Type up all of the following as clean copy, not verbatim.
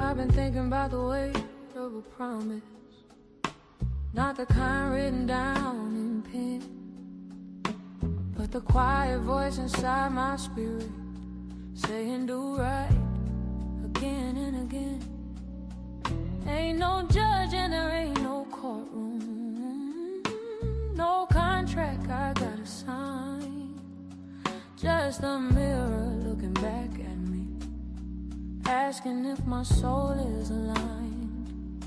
I've been thinking about the weight of a promise, not the kind written down in pen, but the quiet voice inside my spirit saying do right again and again. Ain't no judge and there ain't no courtroom, no contract I gotta sign, just a mirror looking back at me, asking if my soul is aligned.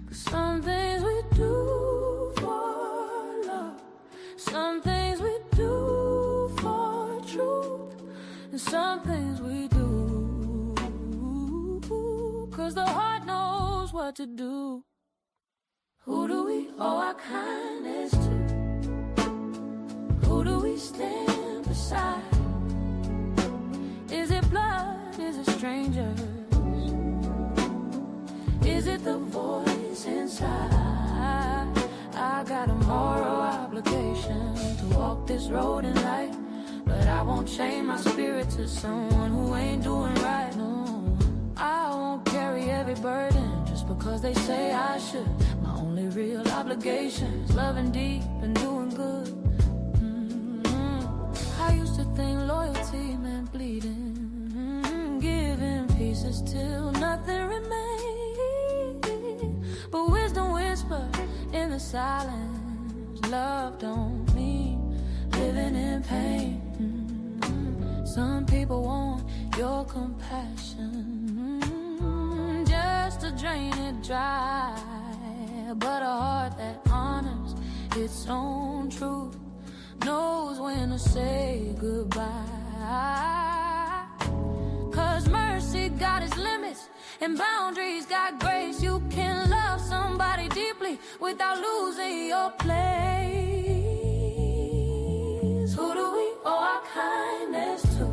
'Cause some things we do for love, some things we do for truth, and some things we do 'cause the heart knows what to do. Who do we owe our kindness to? Who do we stand beside? Is it blood? Is it strangers? Is it the voice inside? I got a moral obligation to walk this road in light, but I won't chain my spirit to someone who ain't doing right. No, I won't carry every burden just because they say I should. My only real obligation is loving deep and doing good. I used to think loyalty meant bleeding, giving pieces till nothing remained. But wisdom whispers in the silence, love don't mean living in pain. Some people want your compassion just to drain it dry, but a heart that honors its own truth knows when to say goodbye. 'Cause mercy got its limits and boundaries got grace. You can love somebody deeply without losing your place. Who do we owe our kindness to?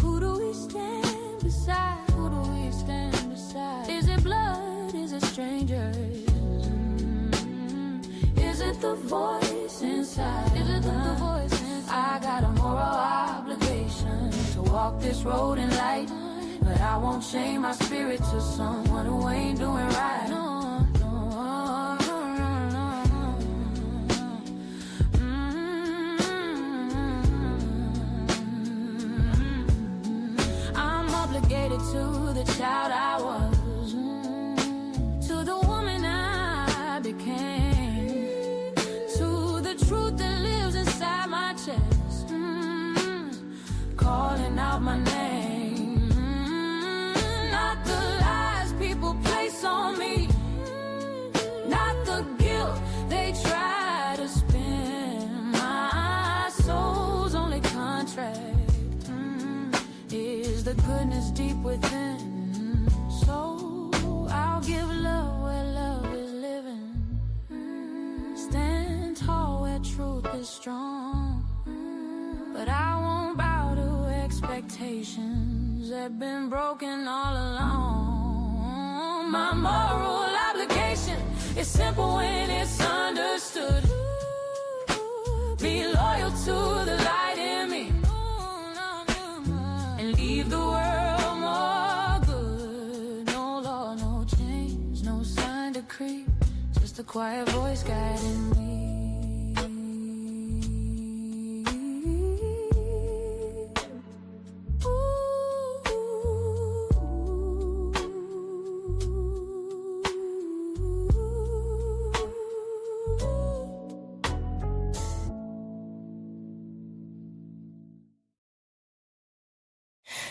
Who do we stand beside? Who do we stand beside? Is it blood? Is it strangers? Is it the voice inside? Is it the voice inside? I got a moral obligation to walk this road in light, but I won't chain my spirit to someone who ain't doing right. No, no, no, no, no, no. I'm obligated to the child I was, to the woman I became, to the truth that lives inside my chest, calling out my name, not the lies people place on me, not the guilt they try to spin. My soul's only contract is the goodness deep within. So I'll give love where love is living, stand tall where truth is strong, but I won't bow to expectations that have been broken all along. My moral obligation is simple when it's understood. Be loyal to the light in me and leave the world more good. No law, no change, no sign decree, just a quiet voice guiding me.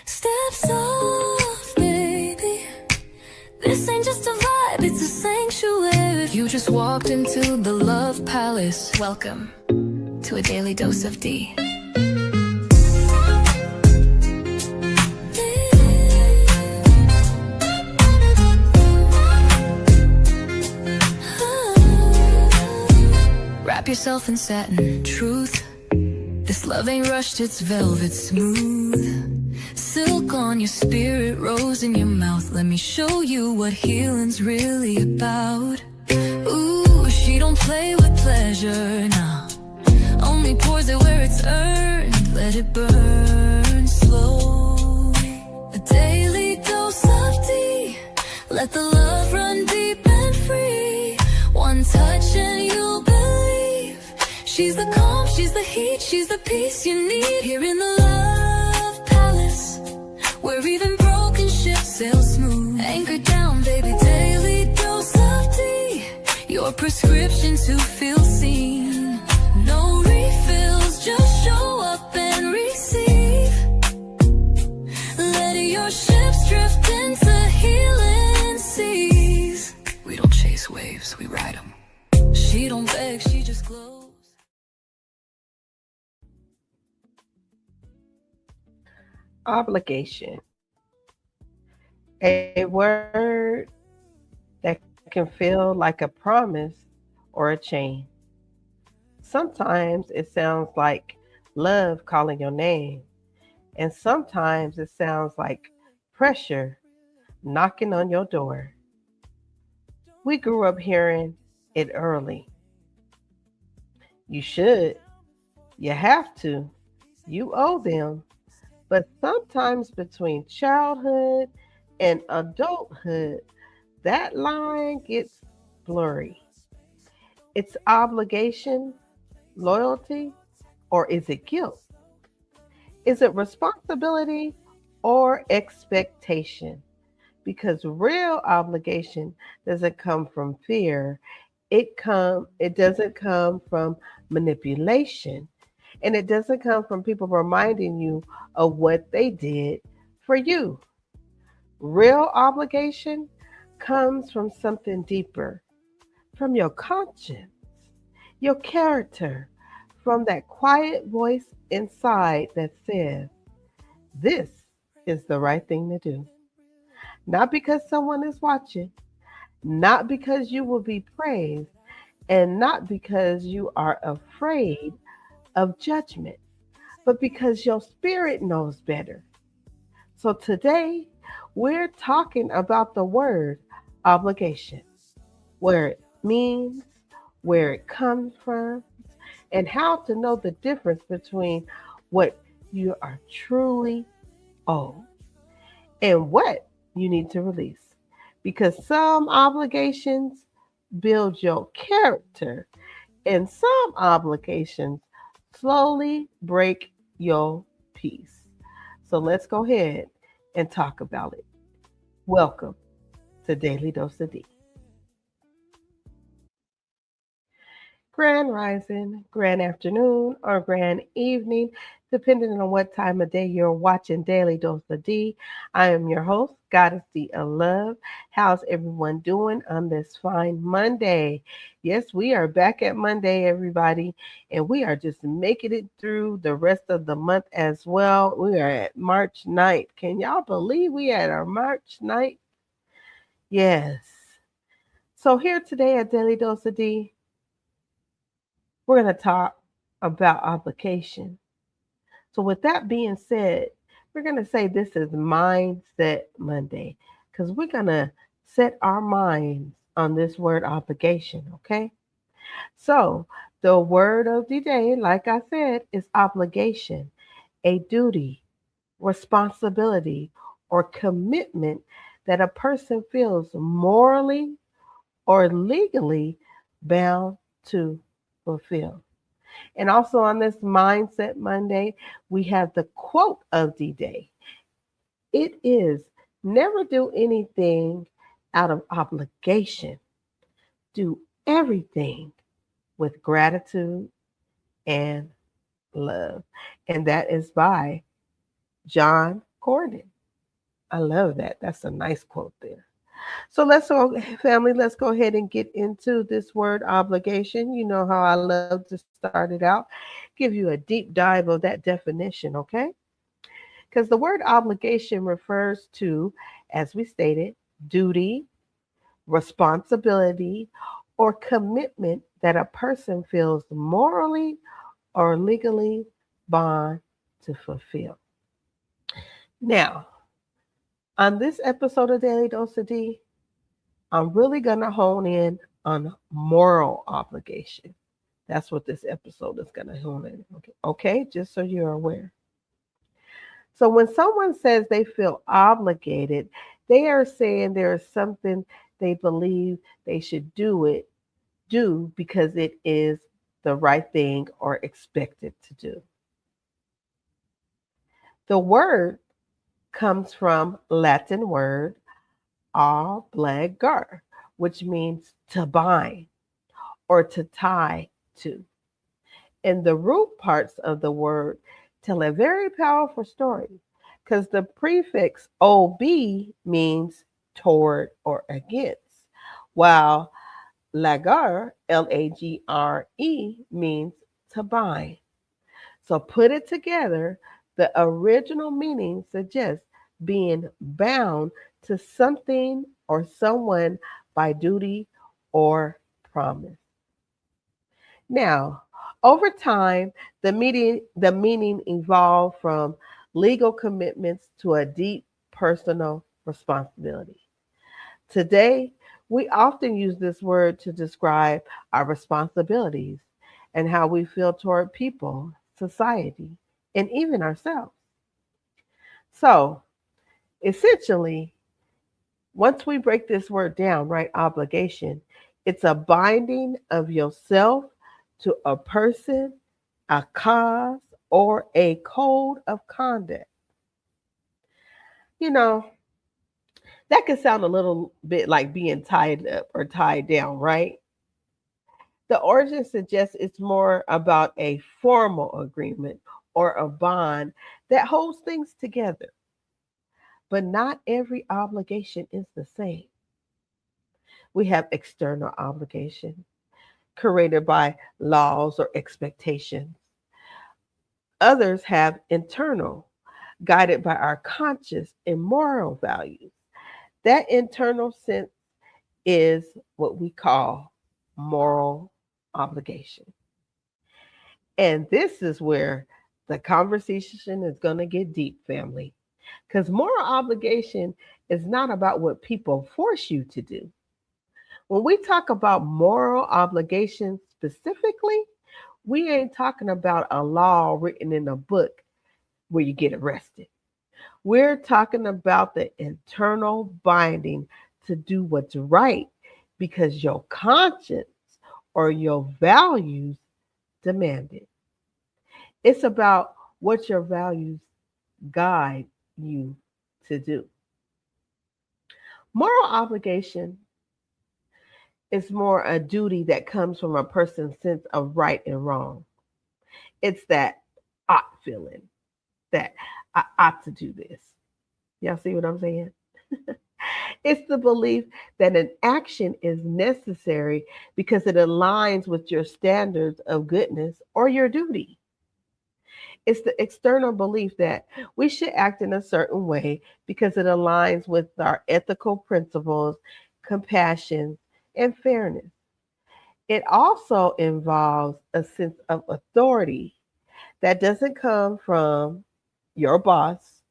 Steps off, baby. This ain't just a vibe, it's a sanctuary. You just walked into the Love Palace. Welcome to a Daily Dose of Dee. Wrap yourself in satin, truth. This This love ain't rushed, it's velvet smooth. Silk on your spirit, rose in your mouth. Let me show you what healing's really about. Ooh, she don't play with pleasure, nah. Only pours it where it's earned. Let it burn slow. A daily dose of Dee. Let the love run deep and free. One touch and you'll believe. She's the calm, she's the heat, she's the peace you need. Here in the love palace, where even broken ships sail smooth. Anchor down, baby, daily dose of Dee. Your prescription to feel seen. No refills, just show up and receive. Let your ships drift into healing seas. We don't chase waves, we ride them. She don't beg, she just glows. Obligation, a word that can feel like a promise or a chain. Sometimes it sounds like love calling your name, and sometimes it sounds like pressure knocking on your door. We grew up hearing it early. You should, you have to, you owe them. But sometimes between childhood and adulthood, that line gets blurry. It's obligation, loyalty, or is it guilt? Is it responsibility or expectation? Because real obligation doesn't come from fear. It doesn't come from manipulation. And it doesn't come from people reminding you of what they did for you. Real obligation comes from something deeper, from your conscience, your character, from that quiet voice inside that says, this is the right thing to do. Not because someone is watching, not because you will be praised, and not because you are afraid of judgment, but because your spirit knows better. So today, we're talking about the word obligation, where it means, where it comes from, and how to know the difference between what you are truly owed and what you need to release. Because some obligations build your character, and some obligations slowly break your peace. So let's go ahead and talk about it. Welcome to Daily Dose of Dee. Grand rising, grand afternoon, or grand evening, depending on what time of day you're watching Daily Dose of Dee. I am your host, Goddessdee of Love. How's everyone doing on this fine Monday? Yes, we are back at Monday, everybody, and we are just making it through the rest of the month as well. We are at March 9th. Can y'all believe we at our March 9th? Yes. So here today at Daily Dose of Dee, we're going to talk about obligation. So, with that being said, we're going to say this is Mindset Monday because we're going to set our minds on this word obligation, okay? So, the word of the day, like I said, is obligation, a duty, responsibility, or commitment that a person feels morally or legally bound to fulfill. And also on this Mindset Monday, we have the quote of the day. It is never do anything out of obligation. Do everything with gratitude and love. And that is by John Gordon. I love that. That's a nice quote there. So let's go, family, let's go ahead and get into this word obligation. You know how I love to start it out, give you a deep dive of that definition, okay? Because the word obligation refers to, as we stated, duty, responsibility, or commitment that a person feels morally or legally bond to fulfill. Now, on this episode of Daily Dose of Dee, I'm really going to hone in on moral obligation. That's what this episode is going to hone in. Okay, just so you're aware. So when someone says they feel obligated, they are saying there is something they believe they should do because it is the right thing or expected to do. The word comes from Latin word obligar, which means to bind or to tie to. And the root parts of the word tell a very powerful story because the prefix ob means toward or against, while lagar, lagre, means to bind. So put it together, the original meaning suggests being bound to something or someone by duty or promise. Now, over time, the meaning evolved from legal commitments to a deep personal responsibility. Today, we often use this word to describe our responsibilities and how we feel toward people, society, and even ourselves. So, essentially, once we break this word down, right, obligation, it's a binding of yourself to a person, a cause, or a code of conduct. You know, that could sound a little bit like being tied up or tied down, right? The origin suggests it's more about a formal agreement or a bond that holds things together. But not every obligation is the same. We have external obligation created by laws or expectations. Others have internal, guided by our conscious and moral values. That internal sense is what we call moral obligation. And this is where the conversation is going to get deep, family. Because moral obligation is not about what people force you to do. When we talk about moral obligation specifically, we ain't talking about a law written in a book where you get arrested. We're talking about the internal binding to do what's right because your conscience or your values demand it. It's about what your values guide you to do. Moral obligation is more a duty that comes from a person's sense of right and wrong. It's that ought feeling that I ought to do this. Y'all see what I'm saying? It's the belief that an action is necessary because it aligns with your standards of goodness or your duty. It's the external belief that we should act in a certain way because it aligns with our ethical principles, compassion, and fairness. It also involves a sense of authority that doesn't come from your boss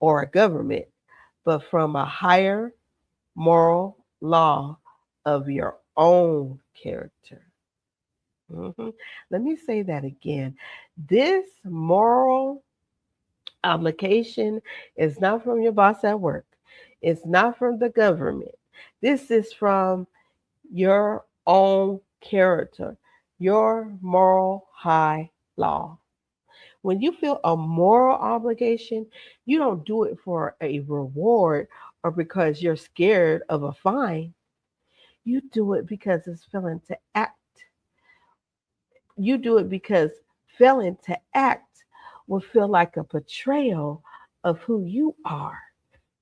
or a government, but from a higher moral law of your own character. Mhm. Let me say that again. This moral obligation is not from your boss at work, it's not from the government. This is from your own character, your moral high law. When you feel a moral obligation, you don't do it for a reward or because you're scared of a fine. You do it because it's feeling to act. You do it because failing to act will feel like a betrayal of who you are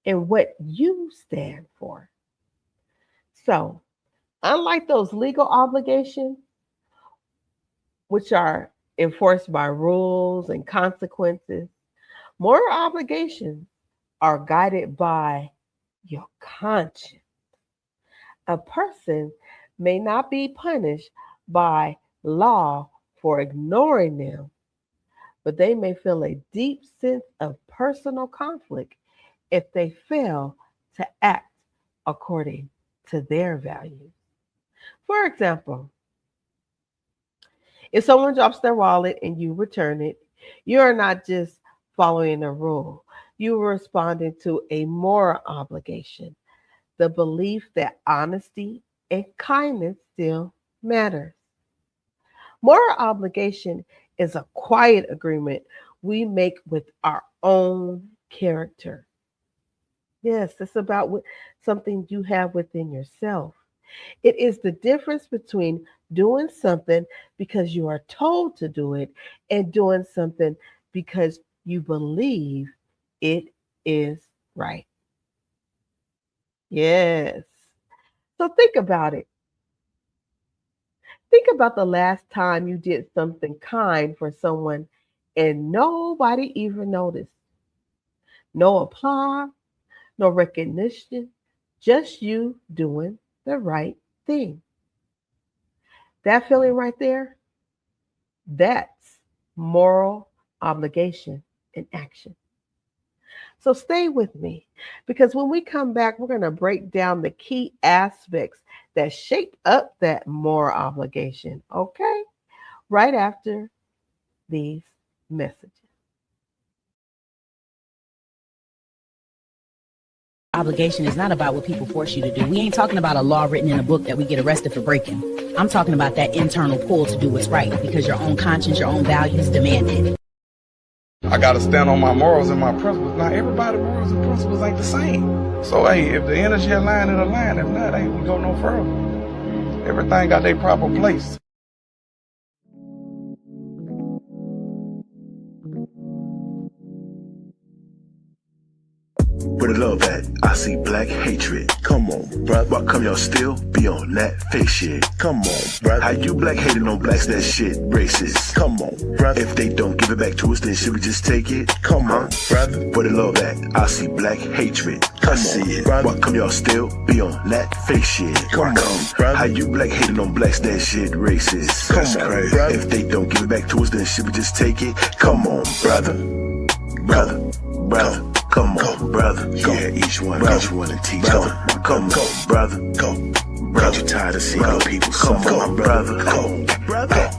and what you stand for. So, unlike those legal obligations, which are enforced by rules and consequences, moral obligations are guided by your conscience. A person may not be punished by law for ignoring them, but they may feel a deep sense of personal conflict if they fail to act according to their values. For example, if someone drops their wallet and you return it, you are not just following a rule, you are responding to a moral obligation, the belief that honesty and kindness still matters. Moral obligation is a quiet agreement we make with our own character. Yes, it's about something you have within yourself. It is the difference between doing something because you are told to do it and doing something because you believe it is right. Yes. So think about it. Think about the last time you did something kind for someone and nobody even noticed. No applause, no recognition, just you doing the right thing. That feeling right there, that's moral obligation in action. So stay with me because when we come back, we're going to break down the key aspects that shape up that moral obligation, okay? Right after these messages. Obligation is not about what people force you to do. We ain't talking about a law written in a book that we get arrested for breaking. I'm talking about that internal pull to do what's right because your own conscience, your own values demand it. I gotta stand on my morals and my principles. Now, everybody's morals and principles ain't the same. So, hey, if the energy align, it align. If not, hey, we go no further. Everything got their proper place. Where the love at? I see black hatred. Come on, bruh. Why come y'all still be on that fake shit? Come on, bruh. How you black hating on blacks? That shit racist. Come on, bruh. If they don't give it back to us, then should we just take it? Come on, brother. Where the love at? I see black hatred. I see it. Brother. Why come y'all still be on that fake shit? Come on, brother. How you black hating on blacks? That shit racist. Come on, crazy. Brother. If they don't give it back to us, then should we just take it? Come on, brother. Brother. Come on, brother. Yeah, each one and teach. Come on, brother. Go, brother. You tired of seeing people suffer, my brother? Go, brother.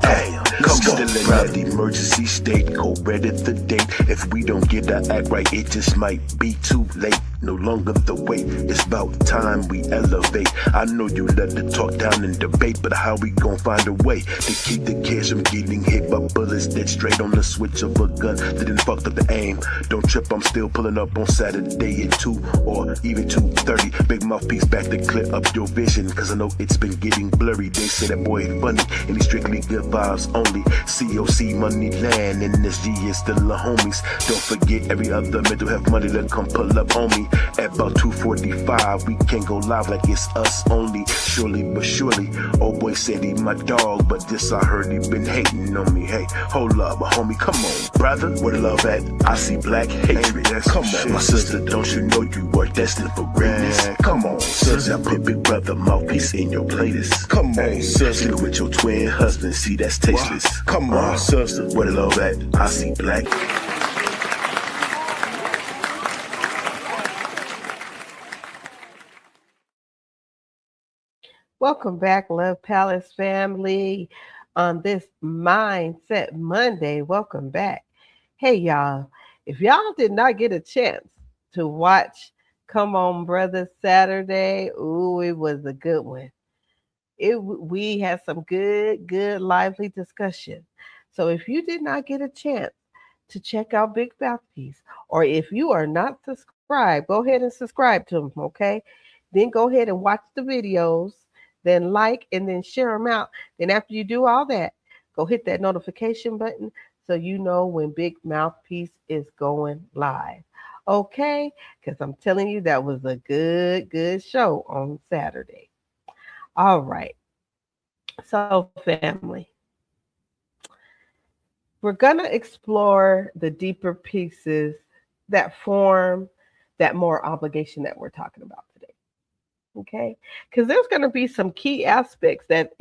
Hey, come on, still in that emergency state. Go ready the date. If we don't get our act right, it just might be too late. No longer the wait, it's about time we elevate. I know you love to talk down and debate, but how we gon' find a way to keep the kids from getting hit by bullets dead straight on the switch of a gun that didn't fucked up the aim? Don't trip, I'm still pulling up on Saturday at 2 or even 2:30. Big mouthpiece back to clear up your vision, cause I know it's been getting blurry. They say that boy ain't funny, and he strictly good vibes only. COC money land, and this G is still the homies. Don't forget every other mental health money that come pull up on me. At about 2:45, we can't go live like it's us only. Surely but surely, old boy said he my dog, but this I heard he been hating on me. Hey, hold up, homie, come on, brother. Where the love at? I see black hatred. Come on, my sister, don't you know you are destined for greatness? Come on, sister, I put big brother mouthpiece in your playlist. Come on, sister, with your twin husband, see that's tasteless. Come on, sister, where the love at? I see black. Welcome back, Love Palace family, on this Mindset Monday. Welcome back. Hey, y'all, if y'all did not get a chance to watch Come On Brother Saturday, ooh, it was a good one. We had some good, lively discussion. So if you did not get a chance to check out Big Mouthpiece, or if you are not subscribed, go ahead and subscribe to him, okay? Then go ahead and watch the videos, then like, and then share them out. Then after you do all that, go hit that notification button so you know when Big Mouthpiece is going live. Okay? Because I'm telling you, that was a good show on Saturday. All right. So, family, we're going to explore the deeper pieces that form that moral obligation that we're talking about today. Okay? Because there's going to be some key aspects that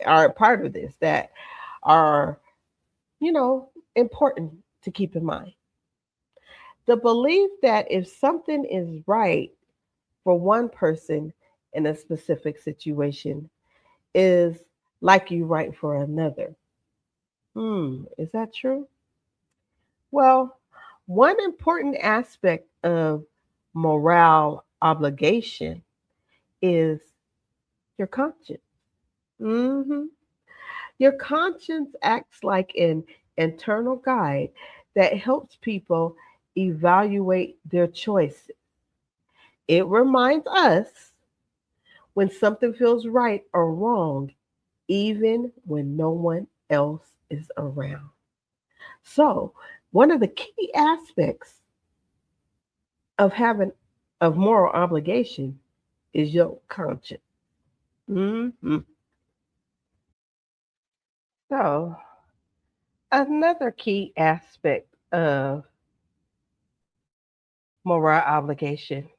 are a part of this that are, important to keep in mind. The belief that if something is right for one person in a specific situation is likely right for another. Is that true? Well, one important aspect of moral obligation is your conscience. hmm Your conscience acts like an internal guide that helps people evaluate their choices. It reminds us when something feels right or wrong, even when no one else is around. So, one of the key aspects of having of moral obligation is your conscience. hmm So, another key aspect of moral obligation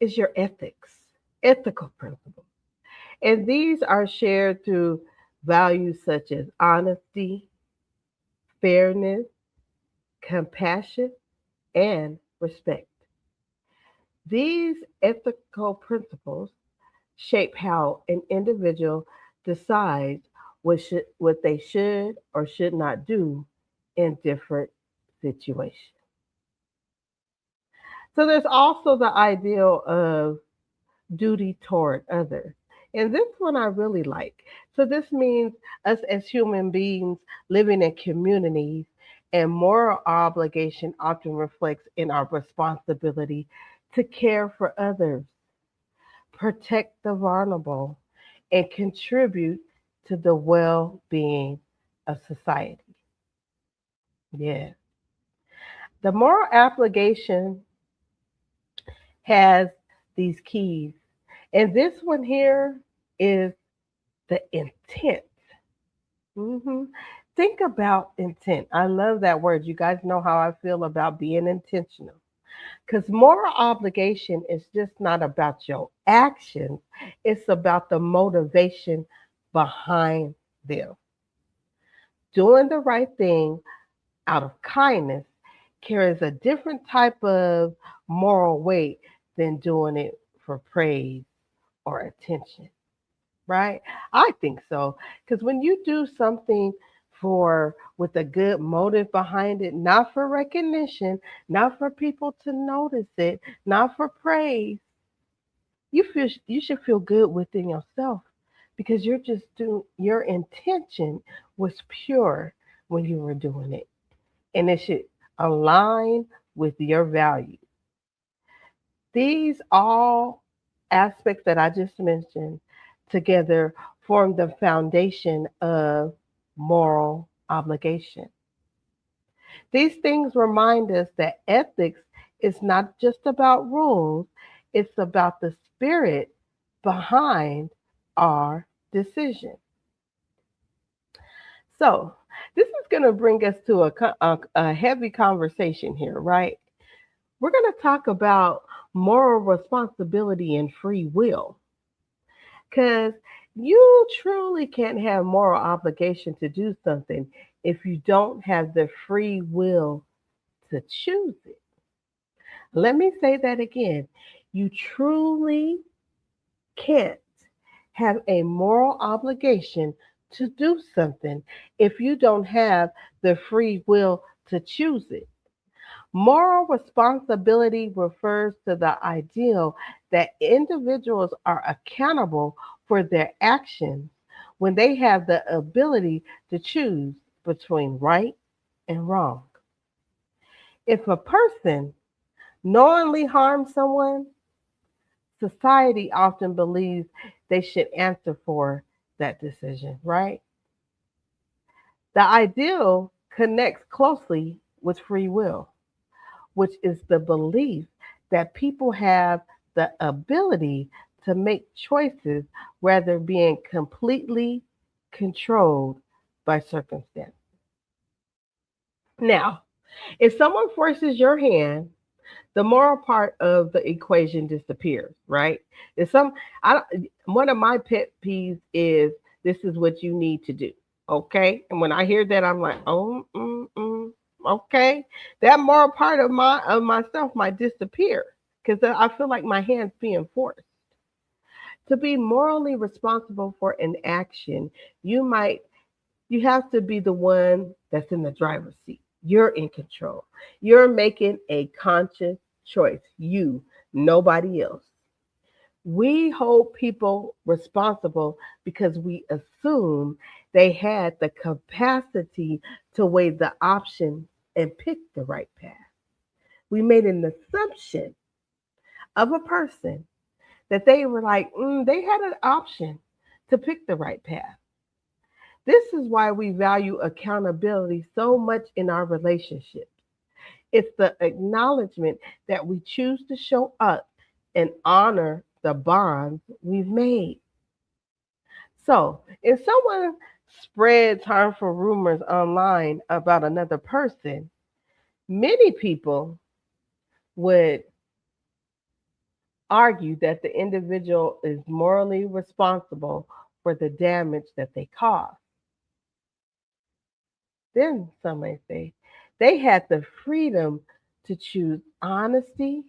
is your ethics, ethical principles. And these are shared through values such as honesty, fairness, compassion, and respect. These ethical principles shape how an individual decides what they should or should not do in different situations. So there's also the ideal of duty toward others. And this one I really like. So this means us as human beings living in communities and moral obligation often reflects in our responsibility to care for others, protect the vulnerable, and contribute to the well-being of society. Yeah. The moral obligation has these keys. And this one here is the intent. hmm Think about intent. I love that word. You guys know how I feel about being intentional. Because moral obligation is just not about your actions, it's about the motivation behind them. Doing the right thing out of kindness carries a different type of moral weight than doing it for praise or attention, right? I think so. Because when you do something for with a good motive behind it, not for recognition, not for people to notice it, not for praise, you should feel good within yourself because you're just doing your intention was pure when you were doing it. And it should align with your value. These all aspects that I just mentioned together form the foundation of moral obligation. These things remind us that ethics is not just about rules, it's about the spirit behind our decision. So, this is going to bring us to a heavy conversation here, right? We're going to talk about moral responsibility and free will because you truly can't have moral obligation to do something if you don't have the free will to choose it. Let me say that again. You truly can't have a moral obligation to do something if you don't have the free will to choose it. Moral responsibility refers to the ideal that individuals are accountable for their actions when they have the ability to choose between right and wrong. If a person knowingly harms someone, society often believes they should answer for that decision, right? The ideal connects closely with free will, which is the belief that people have the ability to make choices rather than being completely controlled by circumstance. Now, if someone forces your hand, the moral part of the equation disappears, right? If some, one of my pet peeves is this is what you need to do. Okay. And when I hear that, I'm like, oh, okay. That moral part of myself might disappear because I feel like my hands being forced. To be morally responsible for an action, you might you have to be the one that's in the driver's seat. You're in control. You're making a conscious choice. You, nobody else. We hold people responsible because we assume they had the capacity to weigh the option and pick the right path. We made an assumption of a person that they were like, they had an option to pick the right path. This is why we value accountability so much in our relationships. It's the acknowledgement that we choose to show up and honor the bonds we've made. So, if someone spreads harmful rumors online about another person, many people would argue that the individual is morally responsible for the damage that they caused. Then some may say they had the freedom to choose honesty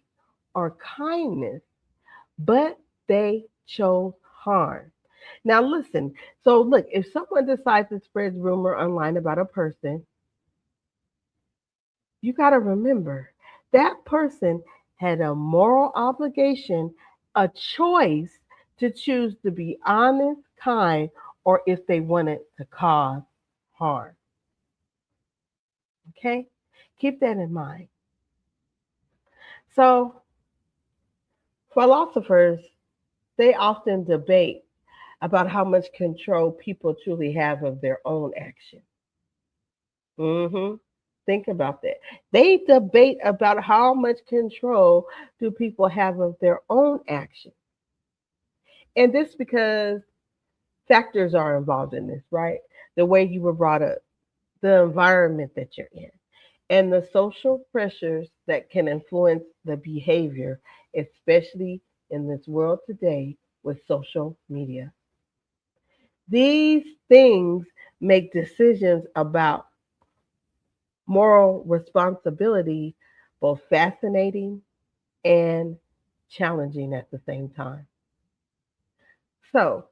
or kindness, but they chose harm. Now, listen. So, look, if someone decides to spread rumor online about a person, you got to remember that person had a moral obligation, a choice to choose to be honest, kind, or if they wanted to cause harm. Okay? Keep that in mind. So, philosophers, they often debate about how much control people truly have of their own action. hmm Think about that. They debate about how much control do people have of their own action. And this because factors are involved in this, right? The way you were brought up, the environment that you're in, and the social pressures that can influence the behavior, especially in this world today with social media. These things make decisions about moral responsibility both fascinating and challenging at the same time. So,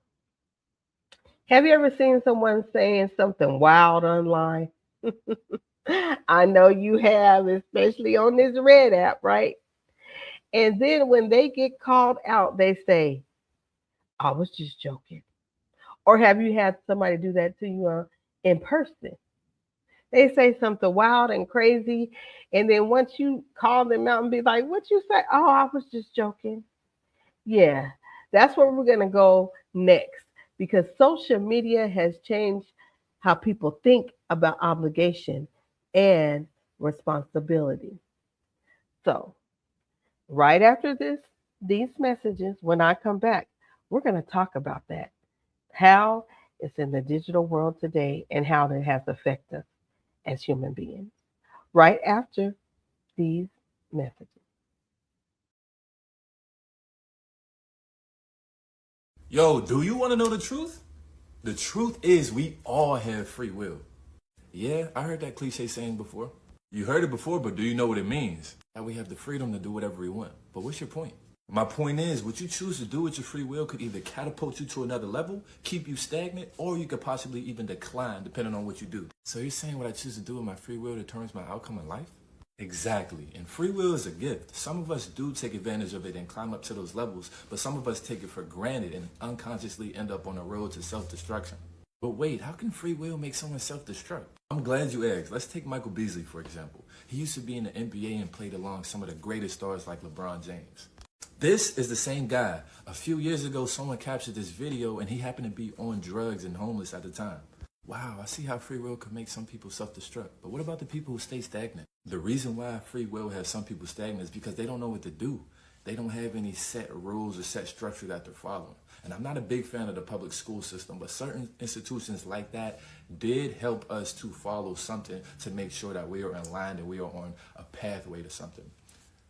have you ever seen someone saying something wild online? I know you have, especially on this Red app, right? And then when they get called out, they say, I was just joking. Or have you had somebody do that to you in person? They say something wild and crazy, and then once you call them out and be like, "What you say?" "Oh, I was just joking." Yeah, that's where we're gonna go next because social media has changed how people think about obligation and responsibility. So, right after these messages, when I come back, we're gonna talk about that. How it's in the digital world today and how it has affected us as human beings. Right after these messages. Yo, do you want to know the truth? The truth is we all have free will. Yeah, I heard that cliche saying before. You heard it before, but do you know what it means? That we have the freedom to do whatever we want. But what's your point? My point is, what you choose to do with your free will could either catapult you to another level, keep you stagnant, or you could possibly even decline depending on what you do. So you're saying what I choose to do with my free will determines my outcome in life? Exactly. And free will is a gift. Some of us do take advantage of it and climb up to those levels, but some of us take it for granted and unconsciously end up on a road to self-destruction. But wait, how can free will make someone self-destruct? I'm glad you asked. Let's take Michael Beasley, for example. He used to be in the NBA and played along some of the greatest stars like LeBron James. This is the same guy. A few years ago, someone captured this video and he happened to be on drugs and homeless at the time. Wow, I see how free will could make some people self-destruct. But what about the people who stay stagnant? The reason why free will has some people stagnant is because they don't know what to do. They don't have any set rules or set structure that they're following. And I'm not a big fan of the public school system, but certain institutions like that did help us to follow something to make sure that we are in line and we are on a pathway to something.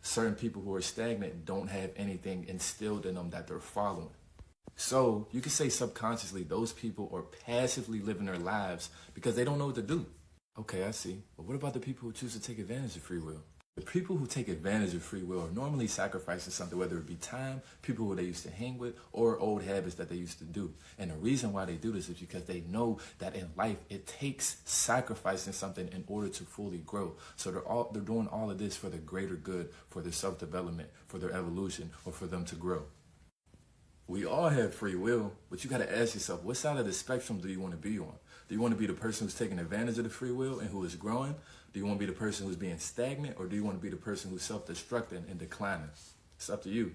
Certain people who are stagnant don't have anything instilled in them that they're following. So you could say subconsciously those people are passively living their lives because they don't know what to do. Okay, I see. But what about the people who choose to take advantage of free will? The people who take advantage of free will are normally sacrificing something, whether it be time, people who they used to hang with, or old habits that they used to do. And the reason why they do this is because they know that in life it takes sacrificing something in order to fully grow. So they're doing all of this for the greater good, for their self-development, for their evolution, or for them to grow. We all have free will, but you got to ask yourself, what side of the spectrum do you want to be on? Do you want to be the person who's taking advantage of the free will and who is growing? Do you want to be the person who's being stagnant, or do you want to be the person who's self-destructing and declining? It's up to you.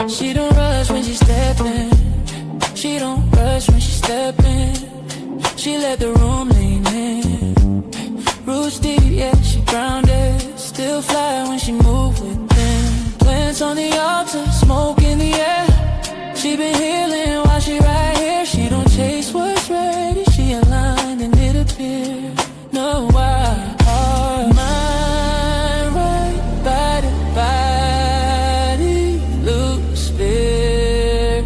She don't rush when she stepping. She don't rush when she stepping. She let the room lean in. Roots deep, yeah, she grounded. Still fly when she move with them. Plants on the altar, smoke in the air. She been healing while she right here. She don't chase what's ready. She aligned and it appeared. No, why? Mind right, body, loose spirit,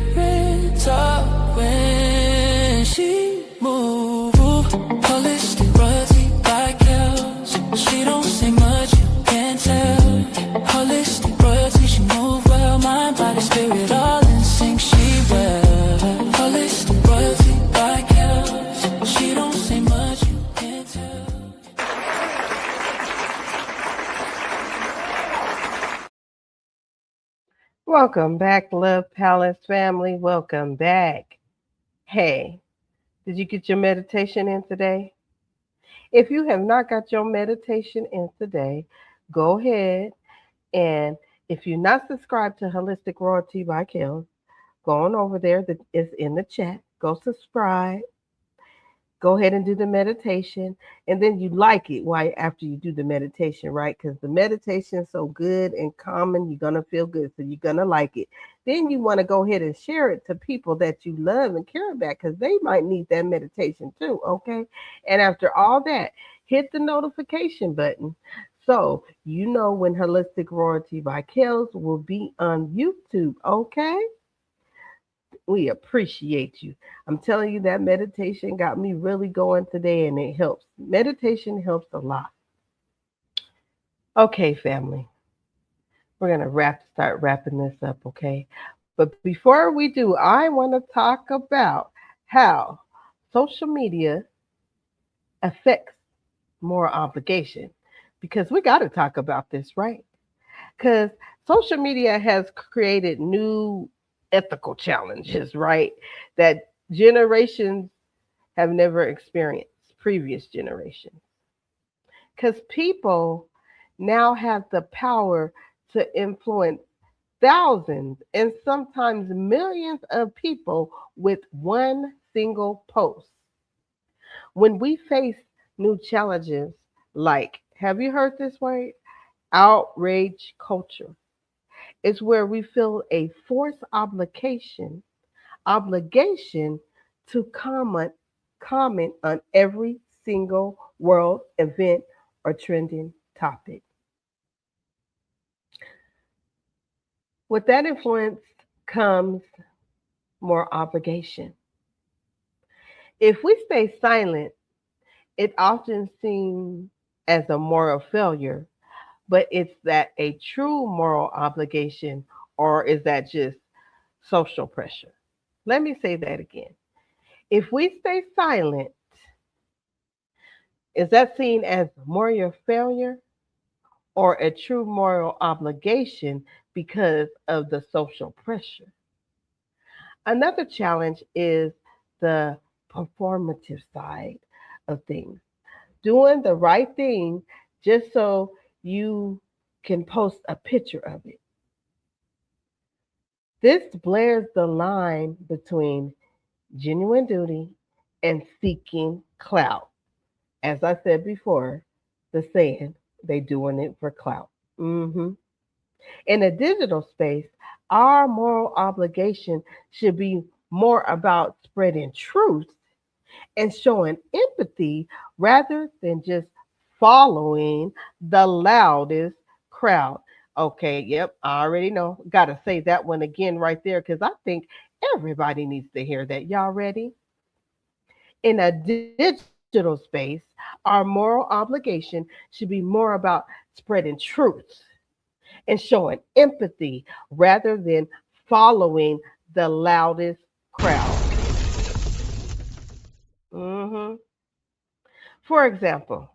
talk when she move. Holistic royalty by cows. She don't say much, you can't tell. Holistic royalty, she move well. Mind, body, spirit, all in sync, she well. Holistic royalty by cows. She don't say much, you can't tell. Welcome back, Love Palace family. Welcome back. Hey, did you get your meditation in today? If you have not got your meditation in today, go ahead, and if you're not subscribed to Holistic Royalty by Kells, go on over there. That is in the chat. Go subscribe. Go ahead and do the meditation, and then you like it why after you do the meditation, right? Because the meditation is so good and calming, you're gonna feel good, so you're gonna like it. Then you want to go ahead and share it to people that you love and care about, because they might need that meditation too. Okay, and after all that, hit the notification button so you know when Holistic Royalty by Kells will be on YouTube. Okay, we appreciate you. I'm telling you, that meditation got me really going today, and it helps. Meditation helps a lot. Okay, family, we're going to start wrapping this up, okay? But before we do, I want to talk about how social media affects moral obligation, because we got to talk about this, right? Because social media has created new ethical challenges, right? That generations have never experienced, previous generations. Because people now have the power to influence thousands and sometimes millions of people with one single post. When we face new challenges like, have you heard this word? Outrage culture. It's where we feel a forced obligation to comment on every single world event or trending topic. With that influence comes more obligation. If we stay silent, it often seems as a moral failure, but is that a true moral obligation, or is that just social pressure? Let me say that again. If we stay silent, is that seen as moral failure or a true moral obligation because of the social pressure? Another challenge is the performative side of things. Doing the right thing just so you can post a picture of it. This blurs the line between genuine duty and seeking clout. As I said before, the saying, they doing it for clout. hmm In a digital space, our moral obligation should be more about spreading truth and showing empathy rather than just following the loudest crowd. Okay, yep, I already know. Got to say that one again right there because I think everybody needs to hear that. Y'all ready? In a digital space, our moral obligation should be more about spreading truth and showing empathy rather than following the loudest crowd. hmm For example,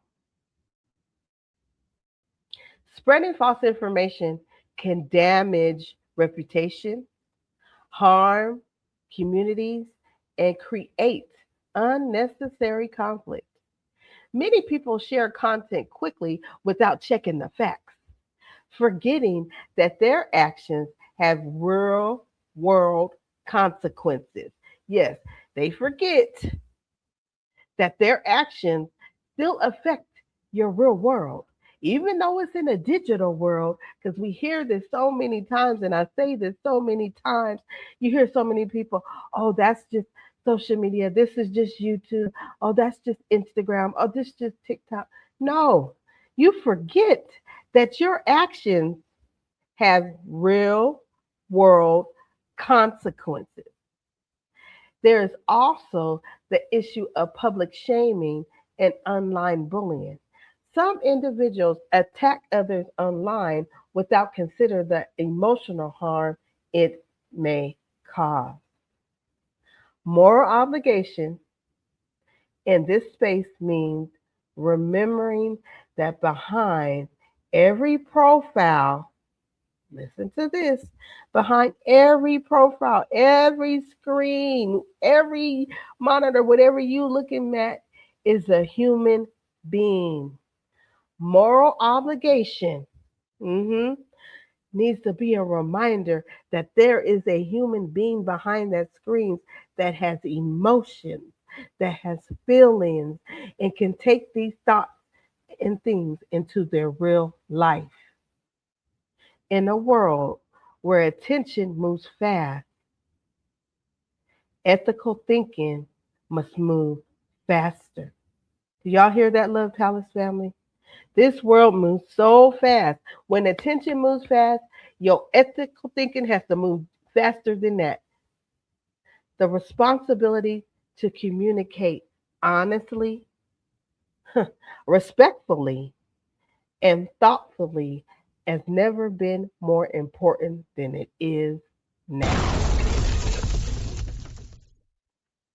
spreading false information can damage reputation, harm communities, and create unnecessary conflict. Many people share content quickly without checking the facts, forgetting that their actions have real world consequences. Yes, they forget that their actions still affect your real world, even though it's in a digital world. Because we hear this so many times, and I say this so many times. You hear so many people, oh, that's just social media. This is just YouTube. Oh, that's just Instagram. Oh, this is just TikTok. No, you forget that your actions have real world consequences. There is also the issue of public shaming and online bullying. Some individuals attack others online without considering the emotional harm it may cause. Moral obligation in this space means remembering that behind every profile, listen to this, behind every profile, every screen, every monitor, whatever you looking at, is a human being. Moral obligation mhm, needs to be a reminder that there is a human being behind that screen that has emotions, that has feelings, and can take these thoughts and things into their real life. In a world where attention moves fast, ethical thinking must move faster. Do y'all hear that, Love Palace family? This world moves so fast. When attention moves fast, your ethical thinking has to move faster than that. The responsibility to communicate honestly, respectfully, and thoughtfully has never been more important than it is now.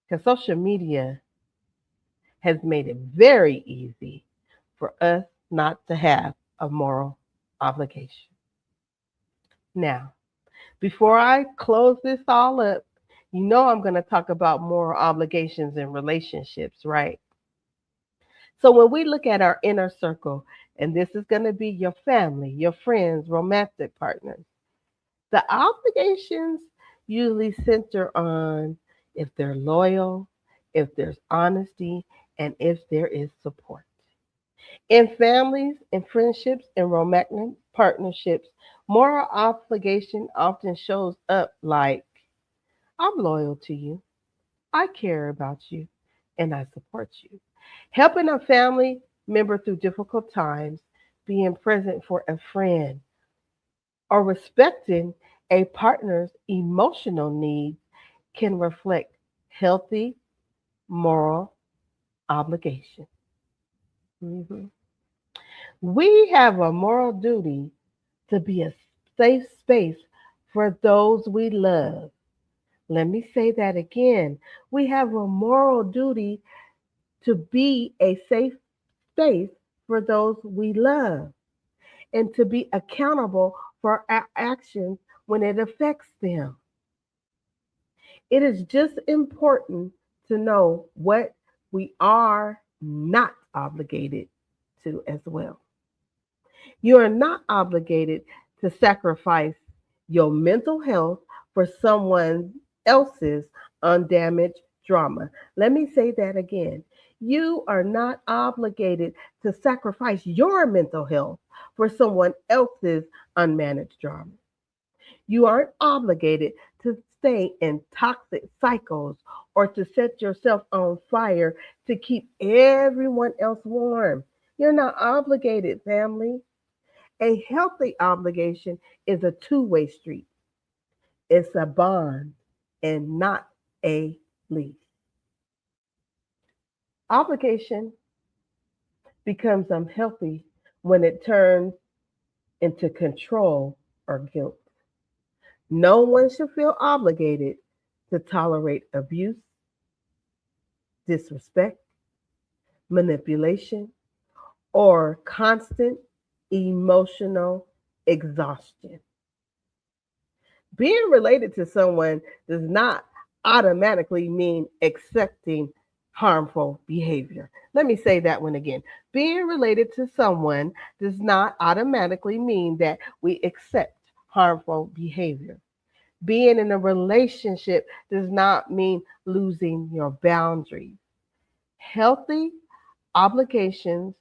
Because social media has made it very easy for us not to have a moral obligation. Now, before I close this all up, you know I'm going to talk about moral obligations in relationships, right? So when we look at our inner circle, and this is going to be your family, your friends, romantic partners, the obligations usually center on if they're loyal, if there's honesty, and if there is support. In families, in friendships, and romantic partnerships, moral obligation often shows up like I'm loyal to you, I care about you, and I support you. Helping a family member through difficult times, being present for a friend, or respecting a partner's emotional needs can reflect healthy moral obligation. Mhm. We have a moral duty to be a safe space for those we love. Let me say that again. We have a moral duty to be a safe space for those we love and to be accountable for our actions when it affects them. It is just important to know what we are not obligated to as well. You are not obligated to sacrifice your mental health for someone else's undamaged drama. Let me say that again. You are not obligated to sacrifice your mental health for someone else's unmanaged drama. You aren't obligated to stay in toxic cycles or to set yourself on fire to keep everyone else warm. You're not obligated, family. A healthy obligation is a two-way street. It's a bond and not a lease. Obligation becomes unhealthy when it turns into control or guilt. No one should feel obligated to tolerate abuse, disrespect, manipulation, or constant emotional exhaustion. Being related to someone does not automatically mean accepting harmful behavior. Let me say that one again. Being related to someone does not automatically mean that we accept harmful behavior. Being in a relationship does not mean losing your boundaries. Healthy obligations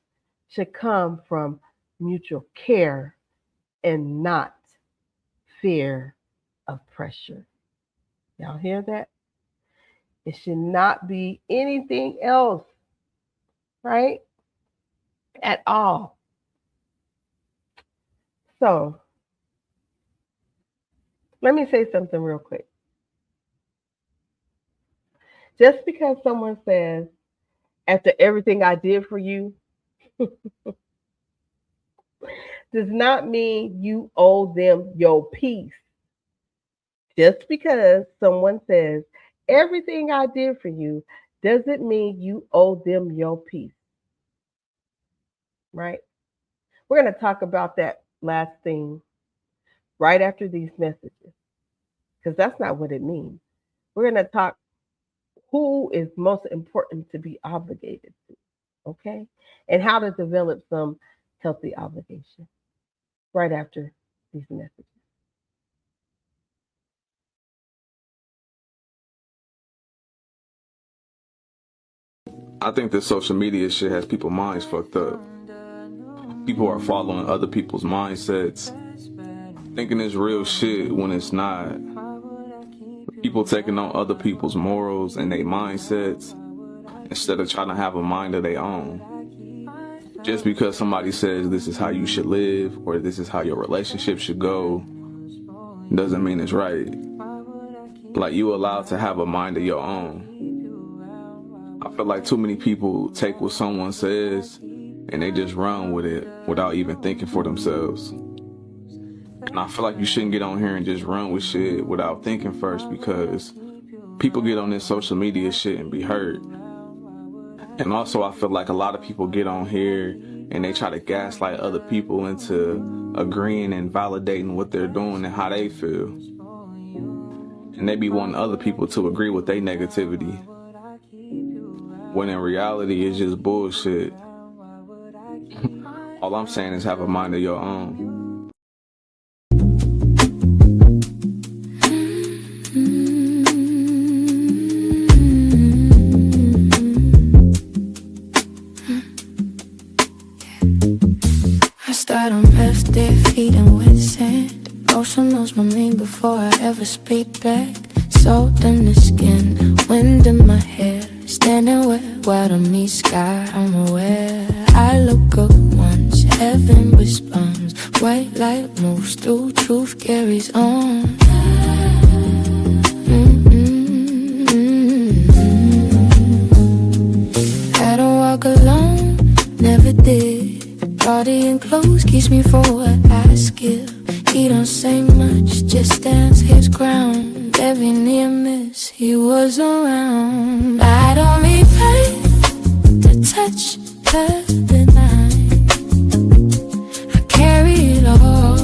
should come from mutual care and not fear of pressure. Y'all hear that? It should not be anything else, right? At all. So, let me say something real quick. Just because someone says, after everything I did for you, does not mean you owe them your peace. Just because someone says, everything I did for you, doesn't mean you owe them your peace, right? We're going to talk about that last thing right after these messages, because that's not what it means. We're going to talk who is most important to be obligated to, okay? And how to develop some healthy obligation right after these messages. I think that social media shit has people's minds fucked up. People are following other people's mindsets, thinking it's real shit when it's not. People taking on other people's morals and their mindsets instead of trying to have a mind of their own. Just because somebody says this is how you should live or this is how your relationship should go doesn't mean it's right. Like, you allowed to have a mind of your own. I feel like too many people take what someone says and they just run with it without even thinking for themselves. And I feel like you shouldn't get on here and just run with shit without thinking first, because people get on this social media shit and be hurt. And also I feel like a lot of people get on here and they try to gaslight other people into agreeing and validating what they're doing and how they feel. And they be wanting other people to agree with their negativity, when in reality it's just bullshit. All I'm saying is have a mind of your own. I start on left their feet and with sand. Ocean knows my name before I ever speak back. Salt in the skin, wind in my hair. Standing where wide on me sky, I'm aware. I look up once, heaven responds. White light moves through, truth carries on. I don't walk alone, never did. Body and clothes keeps me for what I skip. He don't say much, just stands his ground. Every near miss, he was around. I don't need pain to touch the night. I carry it all.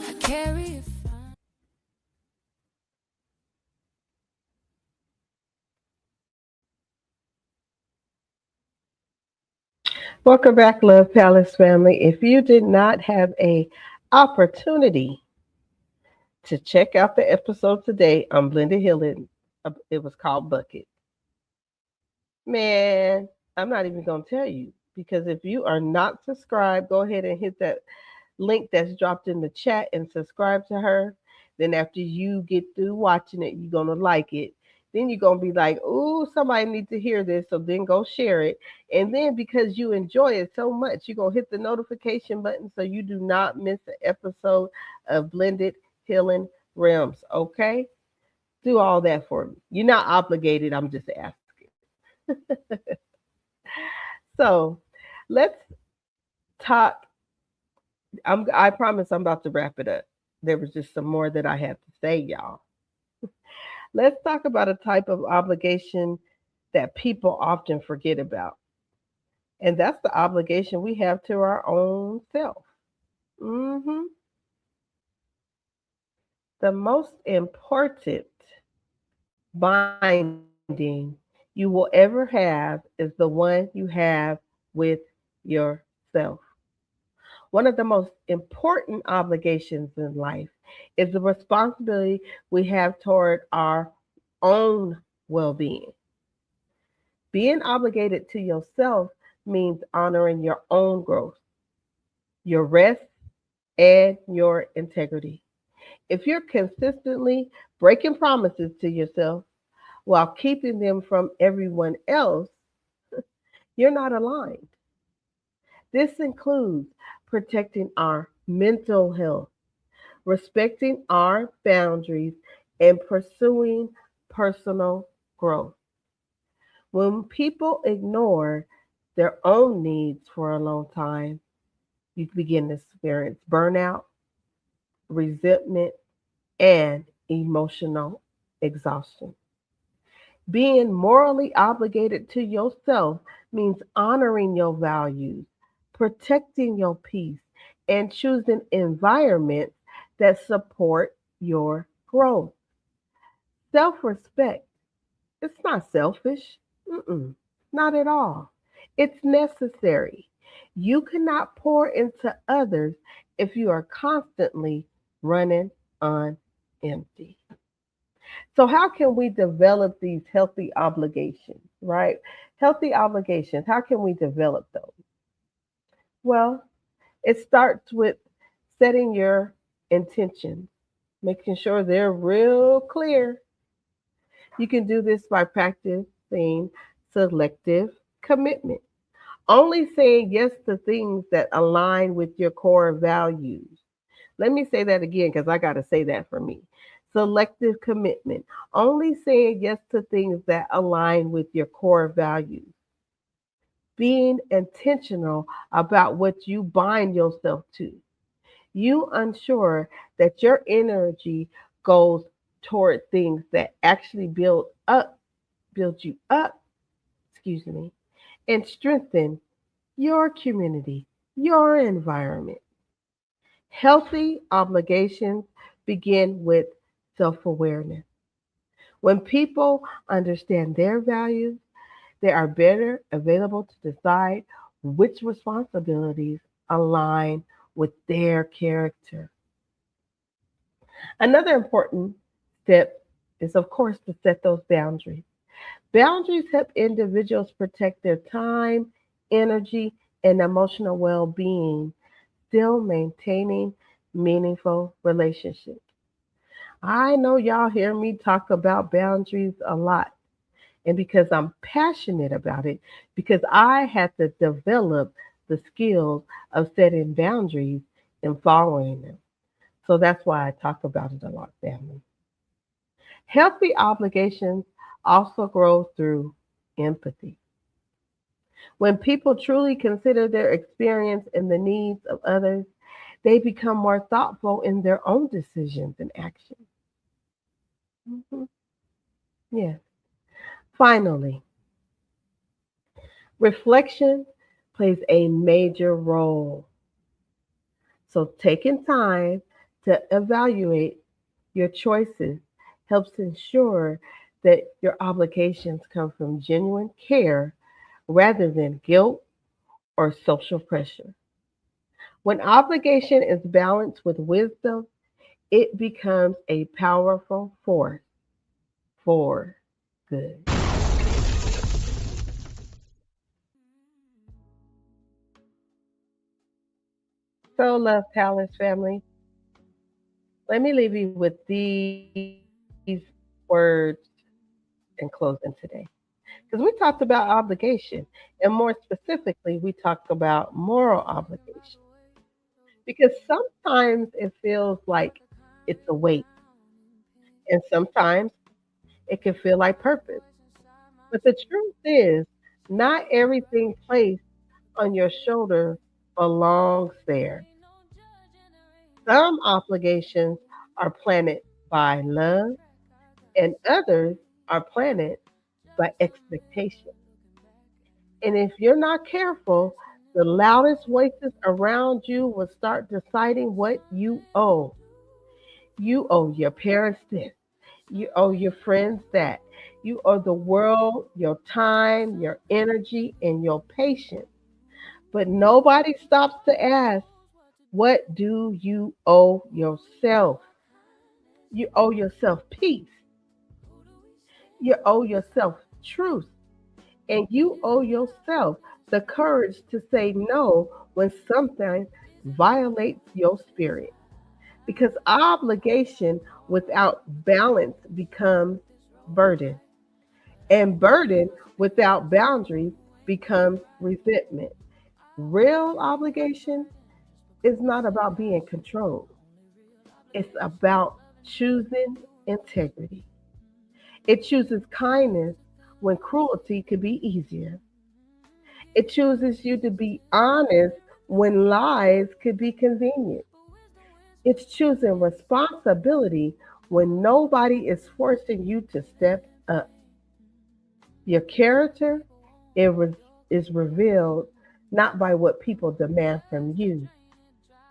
I carry it fine. Welcome back, Love Palace family. If you did not have a opportunity to check out the episode today on Blended Healing. It was called Bucket. Man, I'm not even going to tell you because if you are not subscribed, go ahead and hit that link that's dropped in the chat and subscribe to her. Then after you get through watching it, you're going to like it. Then you're going to be like, ooh, somebody needs to hear this. So then go share it. And then because you enjoy it so much, you're going to hit the notification button so you do not miss an episode of Blended Healing Realms. Okay? Do all that for me. You're not obligated. I'm just asking. So let's talk. I promise I'm about to wrap it up. There was just some more that I have to say, y'all. Let's talk about a type of obligation that people often forget about. And that's the obligation we have to our own self. hmm The most important binding you will ever have is the one you have with yourself. One of the most important obligations in life is the responsibility we have toward our own well being. Being obligated to yourself means honoring your own growth, your rest, and your integrity. If you're consistently breaking promises to yourself while keeping them from everyone else, you're not aligned. This includes protecting our mental health, respecting our boundaries, and pursuing personal growth. When people ignore their own needs for a long time, you begin to experience burnout, resentment, and emotional exhaustion. Being morally obligated to yourself means honoring your values, protecting your peace, and choosing environments that support your growth. Self respect, it's not selfish. Mm-mm, not at all. It's necessary. You cannot pour into others if you are constantly running on empty. So, how can we develop these healthy obligations, right? Healthy obligations, how can we develop those? Well, it starts with setting your intentions, making sure they're real clear. You can do this by practicing selective commitment, only saying yes to things that align with your core values. Let me say that again because I got to say that for me. Selective commitment, only saying yes to things that align with your core values. Being intentional about what you bind yourself to. You ensure that your energy goes toward things that actually build you up, excuse me, and strengthen your community, your environment. Healthy obligations begin with self awareness. When people understand their values, they are better available to decide which responsibilities align with their character. Another important step is, of course, to set those boundaries. Boundaries help individuals protect their time, energy, and emotional well being, still maintaining meaningful relationships. I know y'all hear me talk about boundaries a lot. And because I'm passionate about it, because I had to develop the skills of setting boundaries and following them. So that's why I talk about it a lot, family. Healthy obligations also grow through empathy. When people truly consider their experience and the needs of others, they become more thoughtful in their own decisions and actions. Mhm. Yes. Finally, reflection plays a major role. So, taking time to evaluate your choices helps ensure that your obligations come from genuine care rather than guilt or social pressure. When obligation is balanced with wisdom, it becomes a powerful force for good. So, Love Palace family, let me leave you with these words in closing today. Because we talked about obligation, and more specifically, we talked about moral obligation. Because sometimes it feels like it's a weight, and sometimes it can feel like purpose. But the truth is, not everything placed on your shoulder belongs there. Some obligations are planted by love, and others are planted by expectation. And if you're not careful, the loudest voices around you will start deciding what you owe. You owe your parents this. You owe your friends that. You owe the world your time, your energy, and your patience. But nobody stops to ask, what do you owe yourself? You owe yourself peace. You owe yourself truth. And you owe yourself the courage to say no when something violates your spirit. Because obligation without balance becomes burden. And burden without boundaries becomes resentment. Real obligation is not about being controlled, it's about choosing integrity. It chooses kindness when cruelty could be easier. It chooses you to be honest when lies could be convenient. It's choosing responsibility when nobody is forcing you to step up. Your character it re- is revealed not by what people demand from you,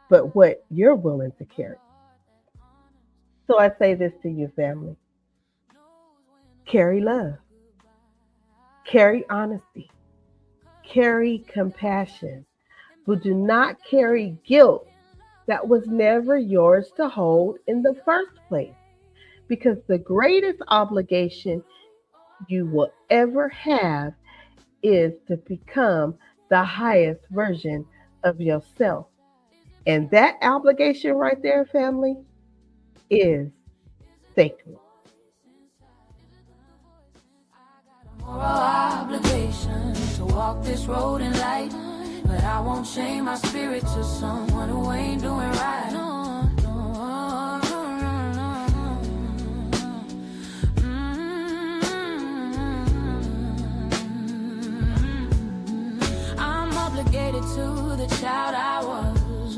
but what you're willing to carry. So I say this to you, family: carry love, carry honesty, carry compassion, but do not carry guilt that was never yours to hold in the first place. Because the greatest obligation you will ever have is to become the highest version of yourself. And that obligation right there, family, is sacred. Moral obligation to walk this road in light, but I won't chain my spirit to someone who ain't doing right. No, no, no, no, no. I'm obligated to the child I was,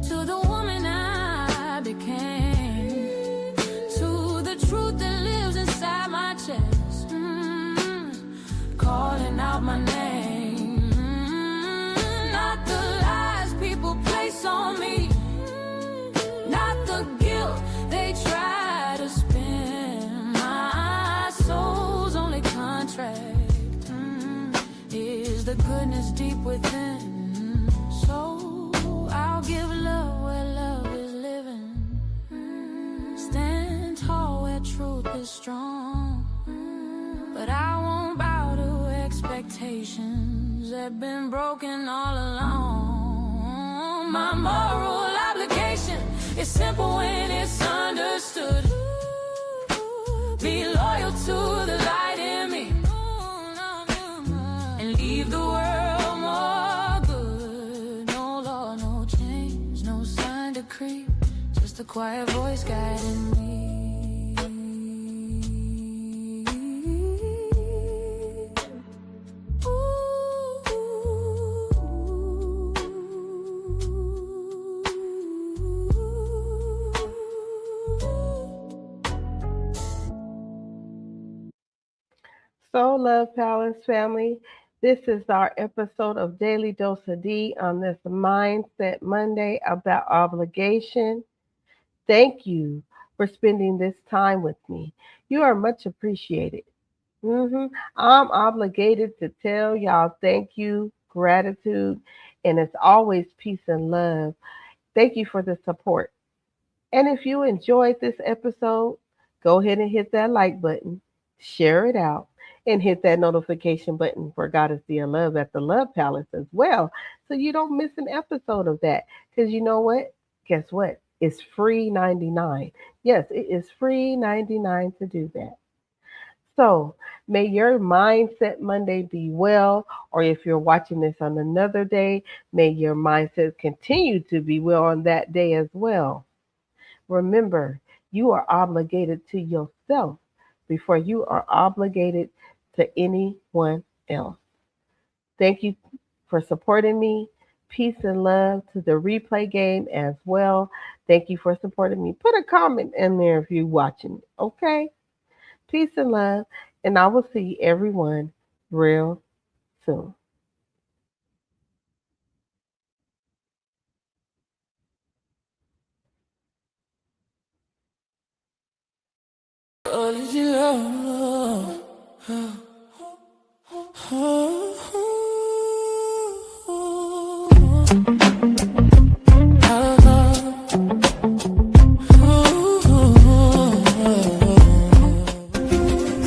to the woman I became, to the truth that lives inside my chest, calling out my name, not the lies people place on me, not the guilt they try to spin. My soul's only contract is the goodness deep within. So I'll give love where love is living, stand tall where truth is strong, but I won't bow to expectations that have been broken all along. My moral obligation is simple when it's understood. Be loyal to the light in me and leave the world more good. No law, no change, no sign to creep, just a quiet voice guiding me. So, Love Palace family, this is our episode of Daily Dose of Dee on this Mindset Monday about obligation. Thank you for spending this time with me. You are much appreciated. I'm obligated to tell y'all thank you, gratitude, and it's always peace and love. Thank you for the support. And if you enjoyed this episode, go ahead and hit that like button, share it out, and hit that notification button for Goddessdee of Love at the Love Palace as well, so you don't miss an episode of that. Because you know what? Guess what? It's free 99. Yes, it is free 99 to do that. So may your mindset Monday be well, or if you're watching this on another day, may your mindset continue to be well on that day as well. Remember, you are obligated to yourself before you are obligated to anyone else. Thank you for supporting me. Peace and love to the replay game as well. Thank you for supporting me. Put a comment in there if you're watching, okay? Peace and love, and I will see everyone real soon.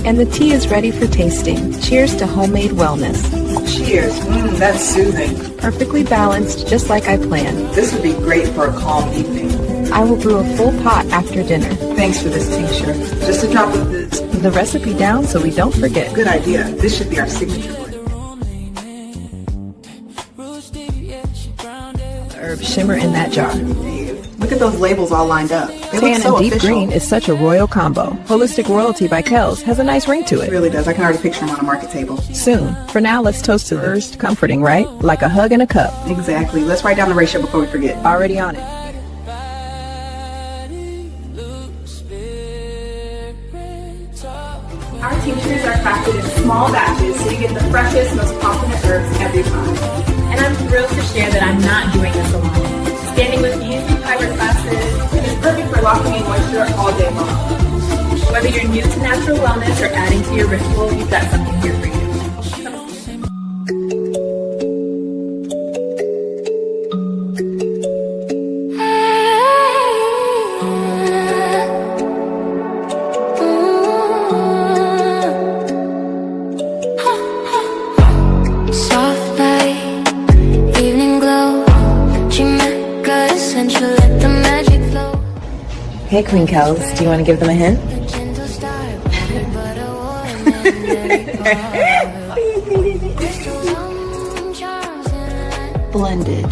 And the tea is ready for tasting. Cheers to homemade wellness. Cheers. That's soothing. Perfectly balanced, just like I planned. This would be great for a calm evening. I will brew a full pot after dinner. Thanks for this tincture. Just a drop of this. The recipe down so we don't forget. Good idea. This should be our signature blend. Herbs shimmer in that jar. Look at those labels all lined up. They Tan look so and deep official. green is such a royal combo. Holistic Royalty by Kels has a nice ring to It it. really does. I can already picture them on a market table. Soon. For now, let's toast to first. Comforting, right? Like a hug in a cup. Exactly. Let's write down the ratio before we forget. Already on it. Our tinctures are crafted in small batches so you get the freshest, most confident herbs every time. And I'm thrilled to share that I'm not doing this alone. Standing with you through private classes is perfect for locking in moisture all day long. Whether you're new to natural wellness or adding to your ritual, we've got something here for you. Hey, Queen Kels, do you want to give them a hint? Blended.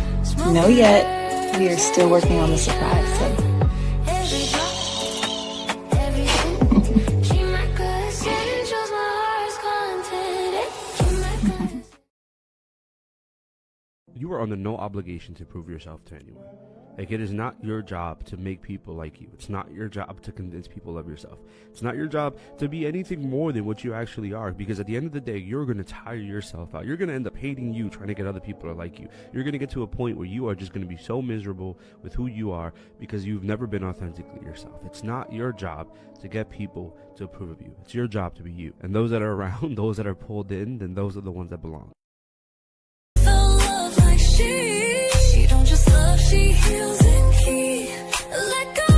No yet. We are still working on the surprise. So. You are under no obligation to prove yourself to anyone. Like, it is not your job to make people like you. It's not your job to convince people of yourself. It's not your job to be anything more than what you actually are, because at the end of the day, you're going to tire yourself out. You're going to end up hating you, trying to get other people to like you. You're going to get to a point where you are just going to be so miserable with who you are because you've never been authentically yourself. It's not your job to get people to approve of you. It's your job to be you. And those that are around, those that are pulled in, then those are the ones that belong. She don't just love, she heals and keeps. Let go,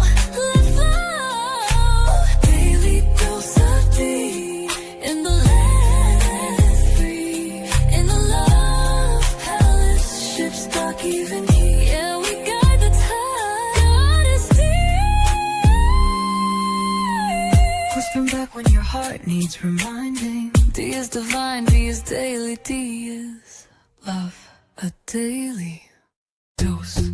let flow. Daily dose of Dee. In the land free. In the love palace. Ships dock even here. Yeah, we guide the tide. Goddessdee. Whispering back when your heart needs reminding. Dee is divine, Dee is daily, Dee is love. A daily dose.